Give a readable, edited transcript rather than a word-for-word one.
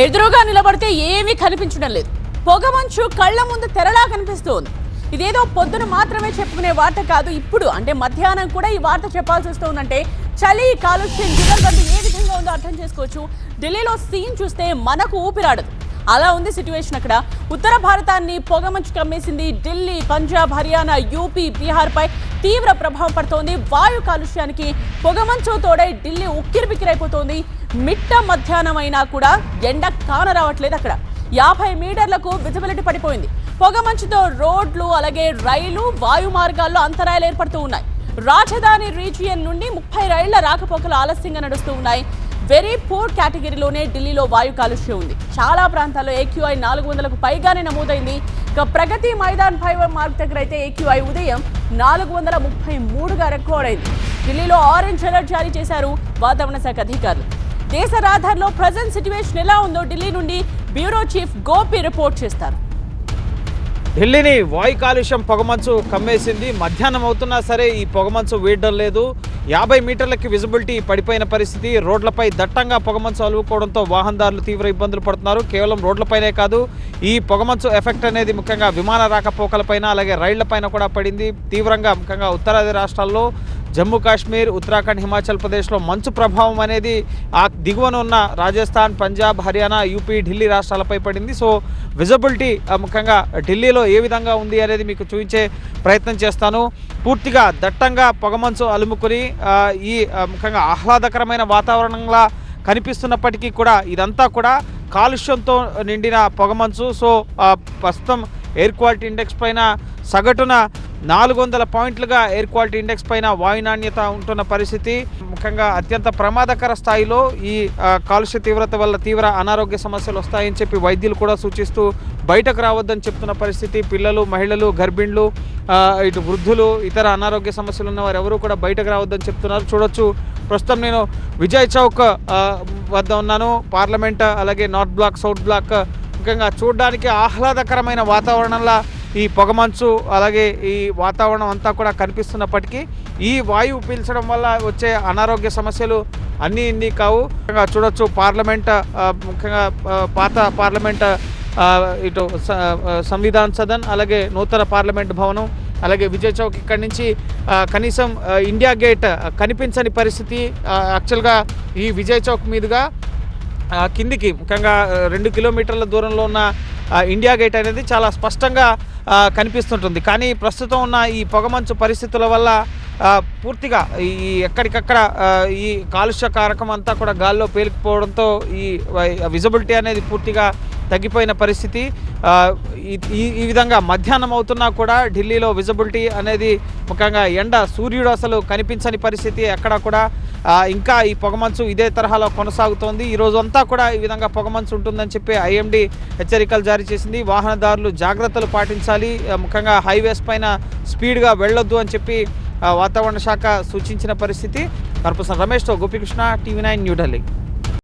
ఎదురుగా నిలబడితే ఏమీ కనిపించడం లేదు. పొగమంచు కళ్ల ముందు తెరలా కనిపిస్తోంది. ఇదేదో పొద్దున మాత్రమే చెప్పుకునే వార్త కాదు. ఇప్పుడు అంటే మధ్యాహ్నం కూడా ఈ వార్త చెప్పాల్సి వస్తుందంటే చలి, కాలుష్యం, దిగర్బంది ఏ విధంగా ఉందో అర్థం చేసుకోవచ్చు. ఢిల్లీలో సీన్ చూస్తే మనకు ఊపిరాడదు. అలా ఉంది సిచ్యువేషన్ అక్కడ. ఉత్తర భారతాన్ని పొగమంచు కమ్మేసింది. ఢిల్లీ, పంజాబ్, హర్యానా, యూపీ, బీహార్ పై తీవ్ర ప్రభావం పడుతోంది. వాయు కాలుష్యానికి పొగమంచు తోడై ఢిల్లీ ఉక్కిరిబిక్కిరైపోతోంది. మిట్ట మధ్యాహ్నం అయినా కూడా ఎండ కానరావట్లేదు అక్కడ. 50 మీటర్లకు విజిబిలిటీ పడిపోయింది. పొగమంచుతో రోడ్లు, అలాగే రైలు, వాయు మార్గాల్లో అంతరాయాలు ఏర్పడుతూ ఉన్నాయి. రాజధాని రీజియన్ నుండి 30 రైళ్ల రాకపోకలు ఆలస్యంగా నడుస్తూ ఉన్నాయి. వెరీ పూర్ కేటగిరీలోనే ఢిల్లీలో వాయు కాలుష్యం ఉంది. చాలా ప్రాంతాల్లో AQI 400కు పైగానే నమోదైంది. ఇక ప్రగతి మైదాన్ ఫైబర్ మార్క్ దగ్గర అయితే AQI ఉదయం 433గా రికార్డ్ అయింది. ఢిల్లీలో ఆరెంజ్ అలర్ట్ జారీ చేశారు వాతావరణ శాఖ అధికారులు. దేశ రహదారిలో ప్రజెంట్ సిచ్యువేషన్ ఎలా ఉందో ఢిల్లీ నుండి బ్యూరో చీఫ్ గోపి రిపోర్ట్ చేస్తారు. ఢిల్లీని వాయు కాలుష్యం పొగమంచు కమ్మేసింది. మధ్యాహ్నం అవుతున్నా సరే ఈ పొగమంచు వీడడం లేదు. 50 మీటర్లకి విజిబిలిటీ పడిపోయిన పరిస్థితి. రోడ్లపై దట్టంగా పొగమంచు అలువుకోవడంతో వాహనదారులు తీవ్ర ఇబ్బందులు పడుతున్నారు. కేవలం రోడ్లపైనే కాదు, ఈ పొగమంచు ఎఫెక్ట్ అనేది ముఖ్యంగా విమాన రాకపోకలపైన అలాగే రైళ్లపైన కూడా పడింది. తీవ్రంగా ముఖ్యంగా ఉత్తరాది రాష్ట్రాల్లో జమ్మూ కాశ్మీర్, ఉత్తరాఖండ్, హిమాచల్ ప్రదేశ్లో మంచు ప్రభావం అనేది ఆ దిగువన ఉన్న రాజస్థాన్, పంజాబ్, హర్యానా, యూపీ, ఢిల్లీ రాష్ట్రాలపై పడింది. సో విజిబిలిటీ ముఖ్యంగా ఢిల్లీలో ఏ విధంగా ఉంది అనేది మీకు చూపించే ప్రయత్నం చేస్తాను. పూర్తిగా దట్టంగా పొగమంచు అలుముకుని ఈ ముఖ్యంగా ఆహ్లాదకరమైన వాతావరణంలా కనిపిస్తున్నప్పటికీ కూడా ఇదంతా కూడా కాలుష్యంతో నిండిన పొగమంచు. సో ప్రస్తుతం ఎయిర్ క్వాలిటీ ఇండెక్స్ పైన సగటున 400 పాయింట్లుగా ఎయిర్ క్వాలిటీ ఇండెక్స్ పైన వాయు నాణ్యత ఉంటున్న పరిస్థితి. ముఖ్యంగా అత్యంత ప్రమాదకర స్థాయిలో ఈ కాలుష్య తీవ్రత వల్ల తీవ్ర అనారోగ్య సమస్యలు వస్తాయని చెప్పి వైద్యులు కూడా సూచిస్తూ బయటకు రావద్దని చెప్తున్న పరిస్థితి. పిల్లలు, మహిళలు, గర్భిణులు, ఇటు వృద్ధులు, ఇతర అనారోగ్య సమస్యలు ఉన్న వారు ఎవరూ కూడా బయటకు రావద్దని చెప్తున్నారు. చూడొచ్చు, ప్రస్తుతం నేను విజయ్ చౌక్ వద్ద ఉన్నాను. పార్లమెంట్ అలాగే నార్త్ బ్లాక్, సౌత్ బ్లాక్ ముఖ్యంగా చూడడానికి ఆహ్లాదకరమైన వాతావరణంలో ఈ పొగమంచు అలాగే ఈ వాతావరణం అంతా కూడా కనిపిస్తున్నప్పటికీ ఈ వాయువు పీల్చడం వల్ల వచ్చే అనారోగ్య సమస్యలు అన్నీ ఇన్ని కావు. ముఖ్యంగా చూడొచ్చు, పార్లమెంట్ ముఖ్యంగా పాత పార్లమెంట్, ఇటు సంవిధాన్ సదన్, అలాగే నూతన పార్లమెంట్ భవనం, అలాగే విజయ్ చౌక్ ఇక్కడి నుంచి కనీసం ఇండియా గేట్ కనిపించని పరిస్థితి. యాక్చువల్గా ఈ విజయ్ చౌక్ మీదుగా కిందికి ముఖ్యంగా 2 కిలోమీటర్ల దూరంలో ఉన్న ఇండియా గేట్ అనేది చాలా స్పష్టంగా కనిపిస్తుంటుంది. కానీ ప్రస్తుతం ఉన్న ఈ పొగమంచు పరిస్థితుల వల్ల పూర్తిగా ఈ ఎక్కడికక్కడ ఈ కాలుష్య కారకం అంతా కూడా గాల్లో పేలిపోవడంతో ఈ విజిబిలిటీ అనేది పూర్తిగా తగ్గిపోయిన పరిస్థితి. ఈ విధంగా మధ్యాహ్నం అవుతున్నా కూడా ఢిల్లీలో విజిబిలిటీ అనేది ముఖ్యంగా సూర్యుడు అసలు కనిపించని పరిస్థితి. ఎక్కడ కూడా ఇంకా ఈ పొగమంచు ఇదే తరహాలో కొనసాగుతోంది. ఈ రోజు అంతా కూడా ఈ విధంగా పొగమంచు ఉంటుందని చెప్పి IMD హెచ్చరికలు జారీ చేసింది. వాహనదారులు జాగ్రత్తలు పాటించాలి, ముఖ్యంగా హైవేస్ పైన స్పీడ్గా వెళ్ళొద్దు అని చెప్పి వాతావరణ శాఖ సూచించిన పరిస్థితి. పర్పర్సన్ రమేష్తో గోపికృష్ణ, TV9 న్యూఢిల్లీ.